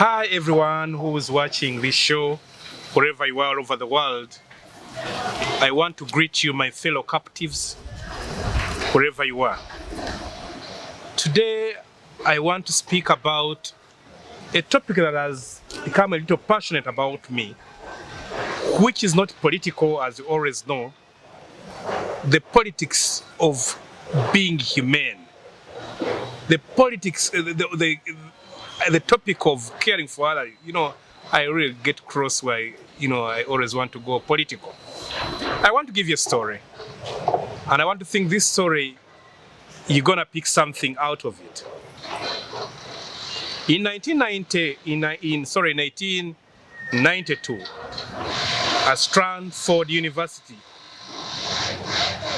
Hi everyone who is watching this show, wherever you are all over the world. I want to greet you, my fellow captives, wherever you are. Today I want to speak about a topic that has become a little passionate about me, which is not political, as you always know. The politics of being humane. The politics, the topic of caring for others. I really get cross where, I always want to go political. I want to give you a story. And I want to think this story, you're gonna pick something out of it. In 1992, at Stanford University,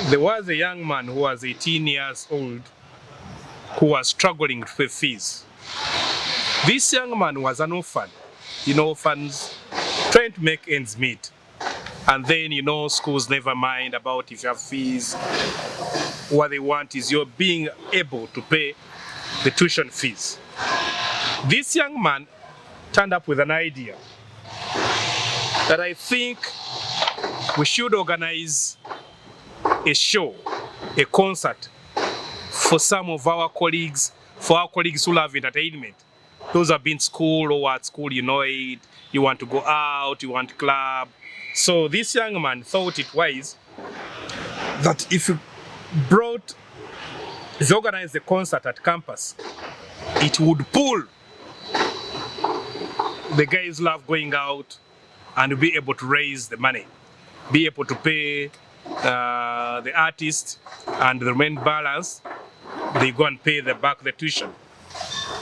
there was a young man who was 18 years old who was struggling to pay fees. This young man was an orphan. Orphans trying to make ends meet. And then, schools never mind about if you have fees. What they want is you're being able to pay the tuition fees. This young man turned up with an idea that I think we should organize a show, a concert for some of our colleagues, who love entertainment. Those have been school or at school, you want to go out, you want to club. So this young man thought it wise that if you organized the concert at campus, it would pull the guys who love going out and be able to raise the money, be able to pay the artist, and the remaining balance, they go and pay back the tuition.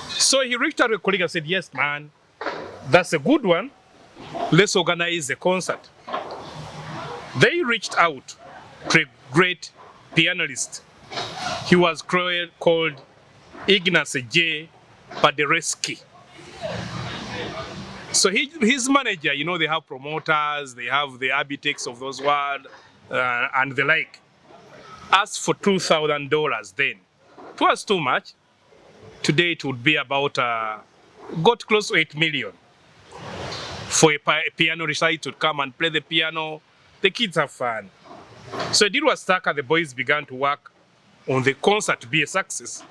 So he reached out to a colleague and said, yes, man, that's a good one. Let's organize the concert. They reached out to a great pianist. He was called J. Paderewski. So his manager, they have promoters, they have the architects of those world, and the like, asked for $2,000 then. It was too much. Today it would be about, got close to 8 million for a piano recital to come and play the piano. The kids have fun. So the deal was stuck and the boys began to work on the concert to be a success.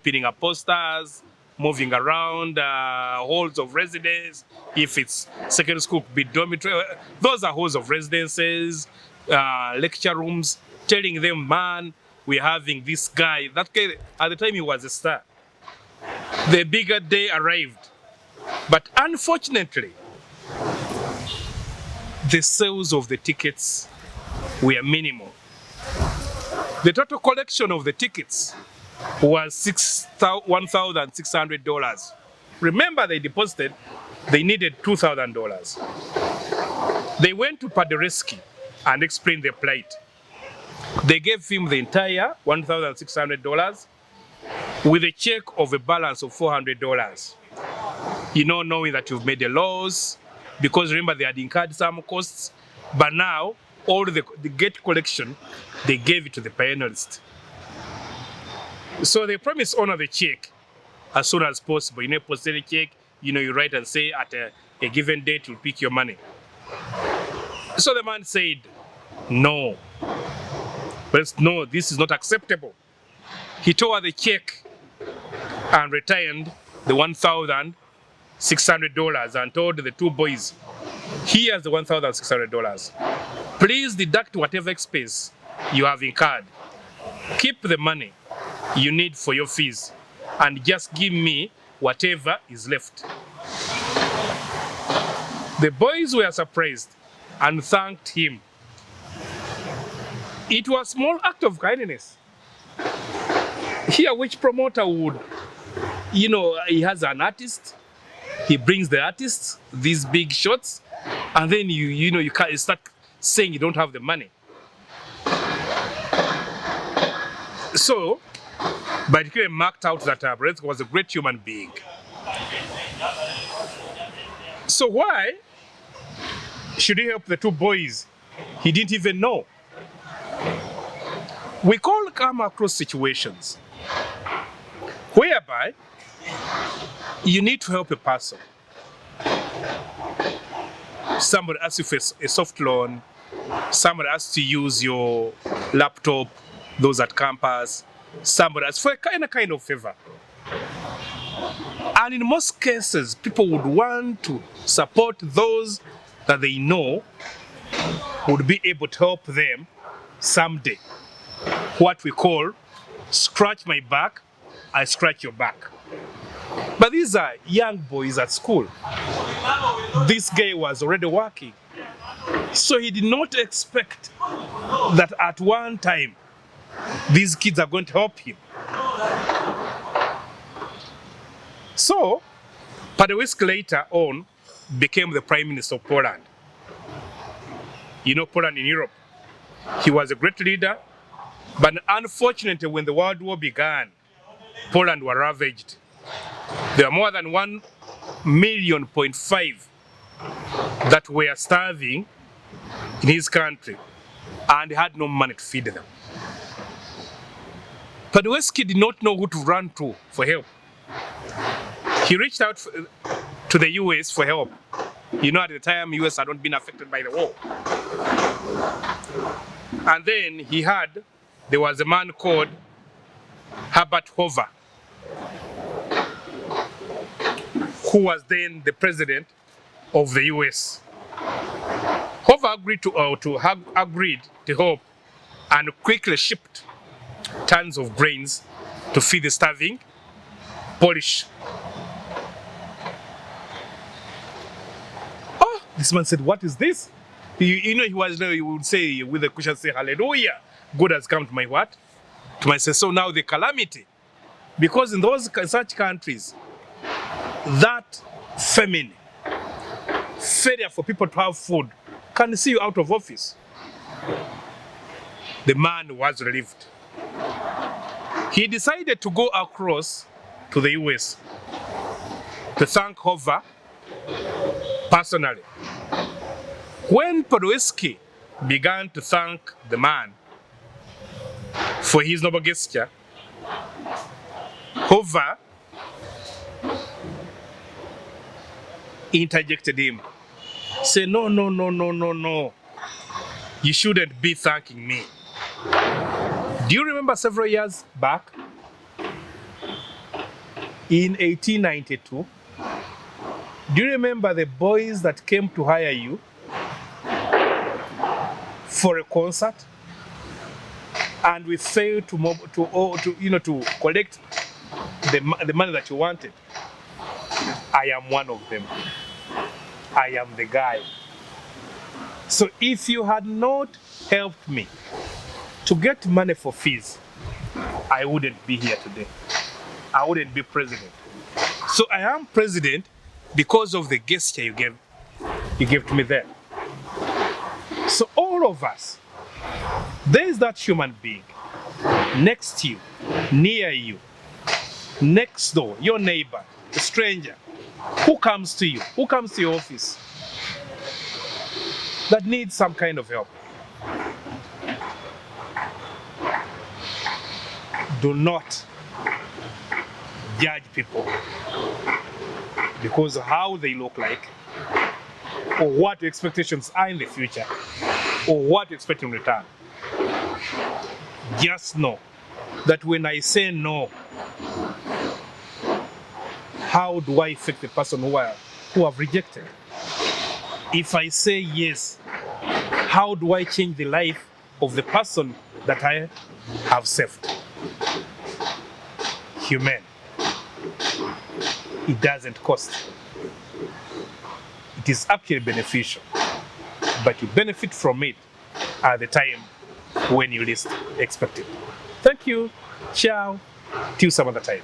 Pinning up posters, moving around halls of residence. If it's secondary school, could be dormitory. Those are halls of residences, lecture rooms, telling them, man, we're having this guy. That guy, at the time, he was a star. The bigger day arrived. But unfortunately, the sales of the tickets were minimal. The total collection of the tickets was $1,600. Remember, they deposited, they needed $2,000. They went to Paderewski and explained their plight. They gave him the entire $1,600 with a check of a balance of $400. Knowing that you've made a loss, because remember they had incurred some costs, but now all the gate collection, they gave it to the pianist. So they promised to honor the check as soon as possible. Post the check, you write and say at a given date you'll pick your money. So the man said, no. But no, this is not acceptable. He tore the check and returned the $1,600 and told the two boys, here's the $1,600. Please deduct whatever expense you have incurred. Keep the money you need for your fees and just give me whatever is left. The boys were surprised and thanked him. It was a small act of kindness. Here, which promoter would, he has an artist, he brings the artist, these big shots, and then you can't start saying you don't have the money. So, but it clearly marked out that Paderewski was a great human being. So why should he help the two boys he didn't even know? We all come across situations whereby You need to help a person. Somebody asks you for a soft loan, somebody asks to use your laptop, those at campus, somebody asks for a kind of favor. And in most cases, people would want to support those that they know would be able to help them someday. What we call scratch my back, I scratch your back. But these are young boys at school. This guy was already working. So he did not expect that at one time these kids are going to help him. So Paderewski later on became the Prime Minister of Poland. You know Poland in Europe. He was a great leader, but unfortunately when the World War began, Poland was ravaged. There were more than 1.5 million that were starving in his country and had no money to feed them. Paderewski did not know who to run to for help. He reached out to the US for help. You know, at the time, US had not been affected by the war. And then there was a man called Herbert Hoover, who was then the president of the US. Hoover agreed to help and quickly shipped tons of grains to feed the starving Polish. Oh, this man said, what is this? He would say with the cushion, say, hallelujah, God has come to my what? To my so now the calamity. Because in such countries, that famine, failure for people to have food, can see you out of office. The man was relieved. He decided to go across to the US to thank Hoover personally. When Paderewski began to thank the man for his noble gesture, Hoover interjected him. Say, no. You shouldn't be thanking me. Do you remember several years back, in 1892, do you remember the boys that came to hire you for a concert? And we failed to collect the money that you wanted. I am one of them. I am the guy. So if you had not helped me to get money for fees, I wouldn't be here today. I wouldn't be president. So I am president because of the gesture you gave to me there. So all of us, there is that human being next to you, near you, next door, your neighbor, a stranger, who comes to you, who comes to your office, that needs some kind of help. Do not judge people because of how they look like, or what your expectations are in the future, or what you expect in return. Just know that when I say no, how do I affect the person who have rejected? If I say yes, how do I change the life of the person that I have saved? Human. It doesn't cost. It is actually beneficial, but you benefit from it at the time when you least expect it. Thank you. Ciao. Till some other time.